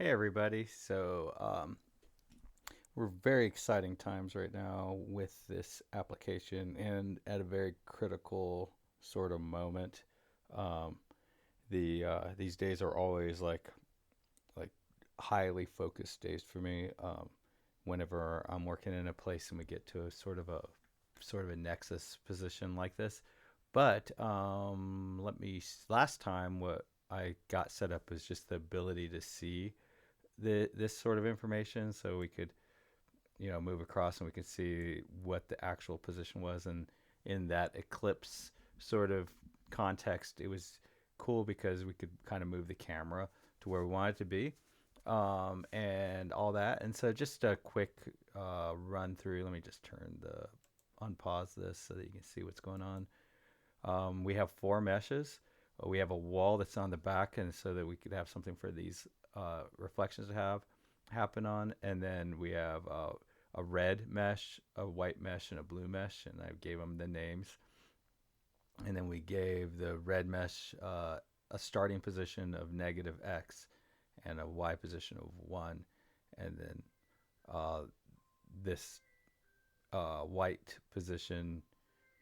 Hey everybody. We're very exciting times right now with this application and at a very critical sort of moment. Um, these days are always like highly focused days for me. Whenever I'm working in a place and we get to a sort of a nexus position like this. But last time what I got set up was just the ability to see this sort of information, so we could move across and we could see what the actual position was. And in that eclipse sort of context, it was cool because we could kind of move the camera to where we wanted to be, and all that. And so just a quick run through. Let me just unpause this so that you can see what's going on. We have four meshes. We have a wall that's on the back, and so that we could have something for these reflections to have happen on. And then we have a red mesh, a white mesh, and a blue mesh, and I gave them the names. And then we gave the red mesh a starting position of negative x and a y position of 1. And then uh, this white position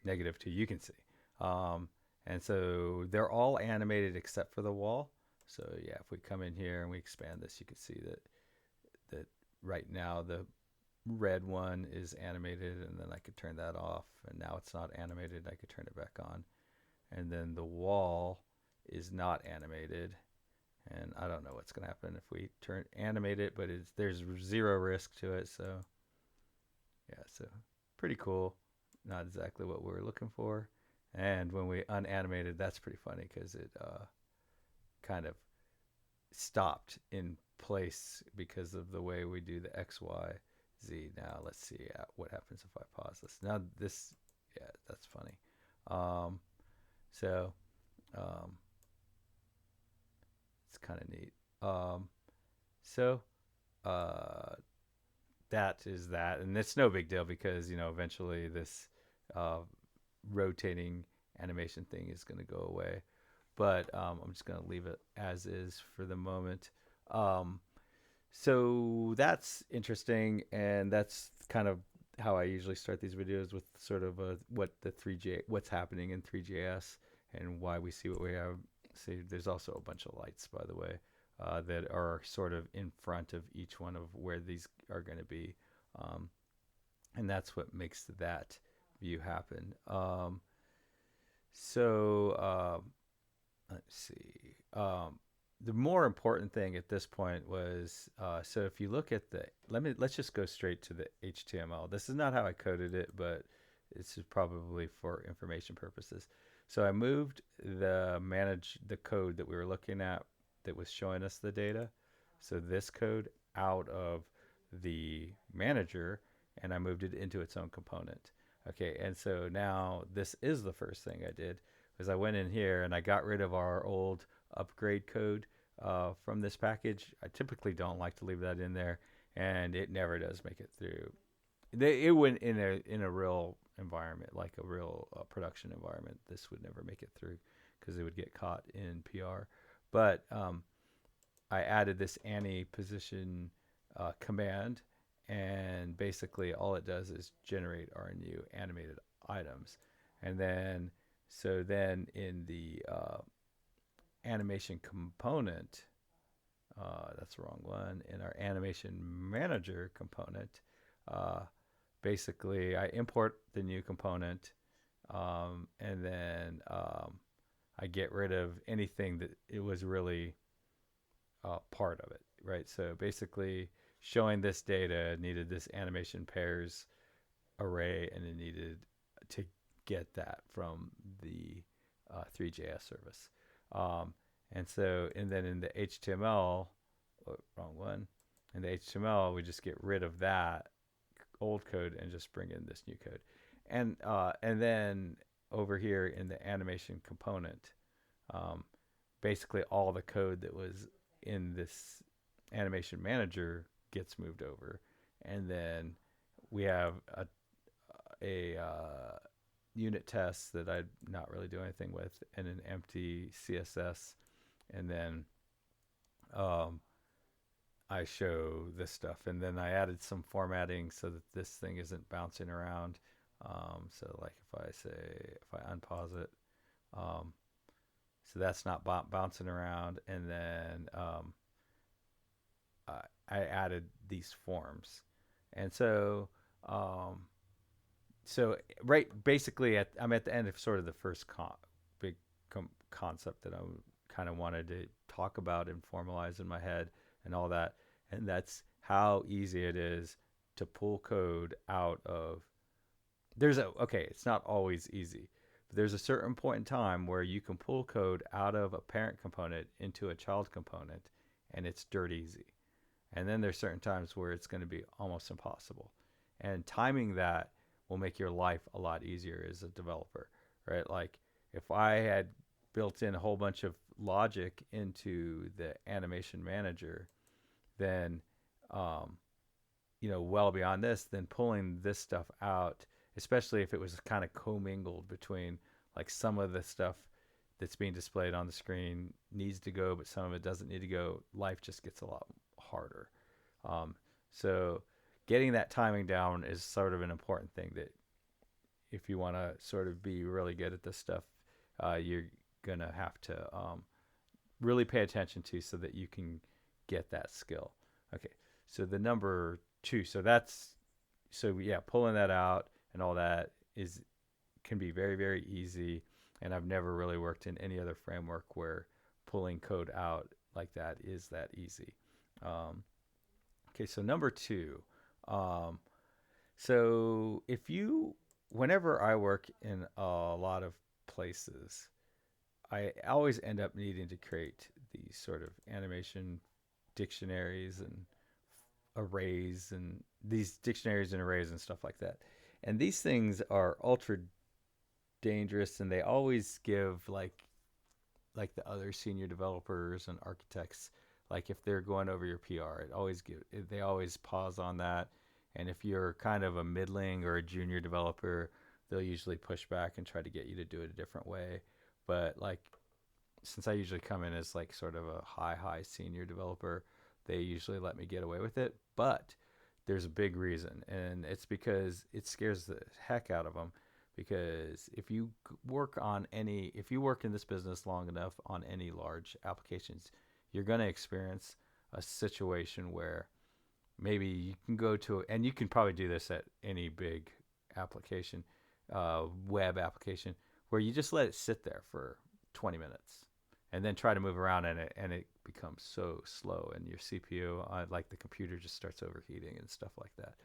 -2, you can see. Um, and so they're all animated except for the wall. So yeah, if we come in here and we expand this, you can see that right now the red one is animated, and then I could turn that off, and now it's not animated. I could turn it back on, and then the wall is not animated, and I don't know what's going to happen if we turn animate it, but there's zero risk to it. So yeah, so pretty cool. Not exactly what we were looking for. And when we unanimated, that's pretty funny because it kind of stopped in place because of the way we do the X, Y, Z. Now let's see what happens if I pause this. Now this, yeah, that's funny. Um, so um, it's kind of neat. So uh, that is that, and it's no big deal because eventually this uh, rotating animation thing is going to go away. But I'm just going to leave it as is for the moment. Um, so that's interesting, and that's kind of how I usually start these videos, with sort of what's happening in 3JS and why we see what we have. See, there's also a bunch of lights, by the way, that are sort of in front of each one of where these are going to be, um, and that's what makes that view happen. So let's see. The more important thing at this point was, so if you look at let's just go straight to the HTML. This is not how I coded it, but this is probably for information purposes. So I moved the code that we were looking at that was showing us the data. So this code out of the manager, and I moved it into its own component. Okay, and so now this is the first thing I did, was I went in here and I got rid of our old upgrade code from this package. I typically don't like to leave that in there, and it never does make it through. It went in a real environment, like a real production environment. This would never make it through because it would get caught in PR. But I added this Annie position command, and basically all it does is generate our new animated items. And then in the animation component, that's the wrong one. In our animation manager component, uh, basically I import the new component, and then I get rid of anything that it was really part of it, right? So basically, showing this data needed this animation pairs array, and it needed to get that from the 3JS service. Um, and then in the HTML, wrong one. In the HTML, we just get rid of that old code and just bring in this new code. And then over here in the animation component, um, basically all the code that was in this animation manager gets moved over, and then we have a unit test that I not really do anything with, and an empty CSS, and then um, I show this stuff, and then I added some formatting so that this thing isn't bouncing around. So like if I unpause it, um, so that's not bouncing around, and then I added these forms, and um, so right basically I'm at the end of sort of the first big concept that I kind of wanted to talk about and formalize in my head and all that, and that's how easy it is to pull code out of. Okay, it's not always easy, but there's a certain point in time where you can pull code out of a parent component into a child component, and it's dirt easy. And then there's certain times where it's going to be almost impossible. And timing that will make your life a lot easier as a developer, right? Like if I had built in a whole bunch of logic into the animation manager, then um, well beyond this, then pulling this stuff out, especially if it was kind of commingled between like some of the stuff that's being displayed on the screen needs to go, but some of it doesn't need to go. Life just gets a lot harder. Um, so getting that timing down is sort of an important thing that if you want to sort of be really good at this stuff, you're going to have to really pay attention to so that you can get that skill. Okay, so the number two, so yeah, pulling that out and all that is can be very, very easy. And I've never really worked in any other framework where pulling code out like that is that easy. Um, okay, so number two. Um, so whenever I work in a lot of places, I always end up needing to create these sort of animation dictionaries and arrays and these dictionaries and arrays and stuff like that. And these things are ultra dangerous, and they always give like the other senior developers and architects, like if they're going over your PR, they always pause on that. And if you're kind of a middling or a junior developer, they'll usually push back and try to get you to do it a different way. But like since I usually come in as like sort of a high senior developer, they usually let me get away with it. But there's a big reason, and it's because it scares the heck out of them. Because if you work in this business long enough on any large applications, you're going to experience a situation where maybe you can go to, and you can probably do this at any big application, web application, where you just let it sit there for 20 minutes and then try to move around in it, and it becomes so slow, and your CPU, like the computer, just starts overheating and stuff like that.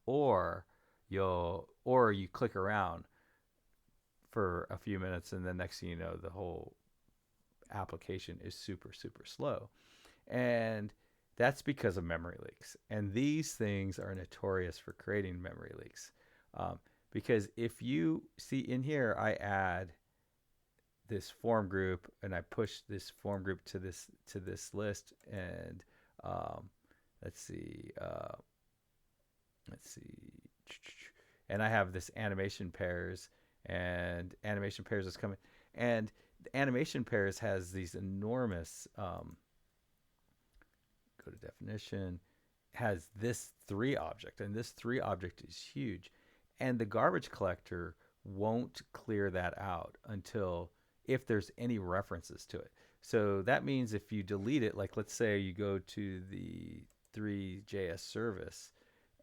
Or you click around for a few minutes, and then next thing you know, the whole application is super, super slow. And that's because of memory leaks. And these things are notorious for creating memory leaks. Because if you see in here, I add this form group and I push this form group to this list, and um, let's see, let's see, and I have this animation pairs, and animation pairs is coming, and the animation pairs has these enormous go to definition, has this three object, and this three object is huge, and the garbage collector won't clear that out until if there's any references to it. So that means if you delete it, like let's say you go to the 3JS service,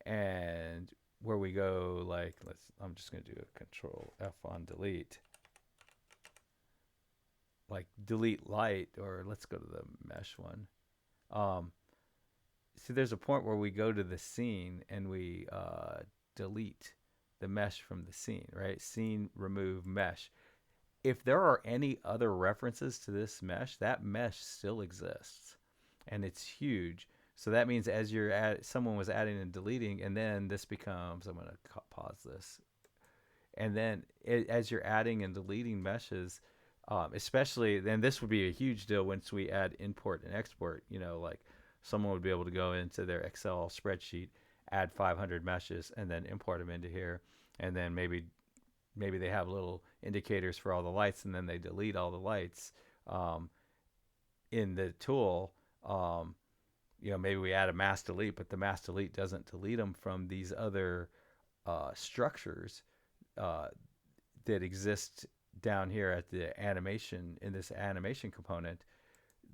and where we go, like I'm just going to do a control F on delete, like delete light, or let's go to the mesh one. See, there's a point where we go to the scene and we delete the mesh from the scene, right? Scene, remove, mesh. If there are any other references to this mesh, that mesh still exists, and it's huge. So that means as someone was adding and deleting, and then this becomes, I'm going to pause this, and then as you're adding and deleting meshes, especially then this would be a huge deal once we add import and export. Like someone would be able to go into their Excel spreadsheet, add 500 meshes, and then import them into here, and then maybe they have little indicators for all the lights, and then they delete all the lights in the tool. maybe we add a mass delete, but the mass delete doesn't delete them from these other structures uh, that exist down here at the animation in this animation component.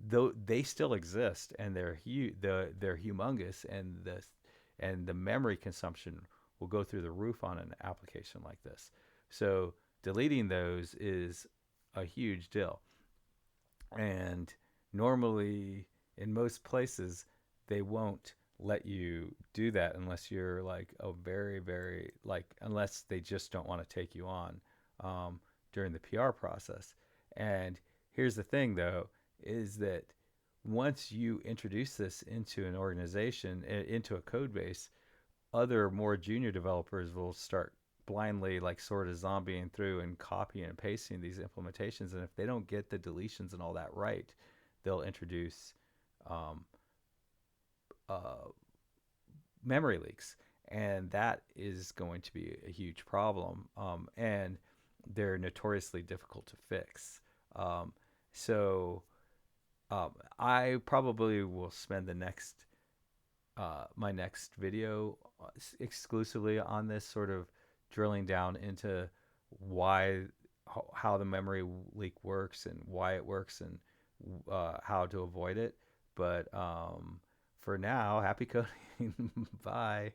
Though they still exist and they're humongous, and the memory consumption will go through the roof on an application like this. So deleting those is a huge deal. And normally, in most places, they won't let you do that unless you're like a very, very, like, unless they just don't want to take you on um, during the PR process. And here's the thing, though, is that once you introduce this into an organization, into a code base, other more junior developers will start blindly, like, sort of zombieing through and copying and pasting these implementations. And if they don't get the deletions and all that right, they'll introduce um, uh, memory leaks, and that is going to be a huge problem. And they're notoriously difficult to fix. Um, so I probably will spend the next my next video exclusively on this, sort of drilling down into why how the memory leak works and why it works, and how to avoid it. But for now, happy coding. Bye.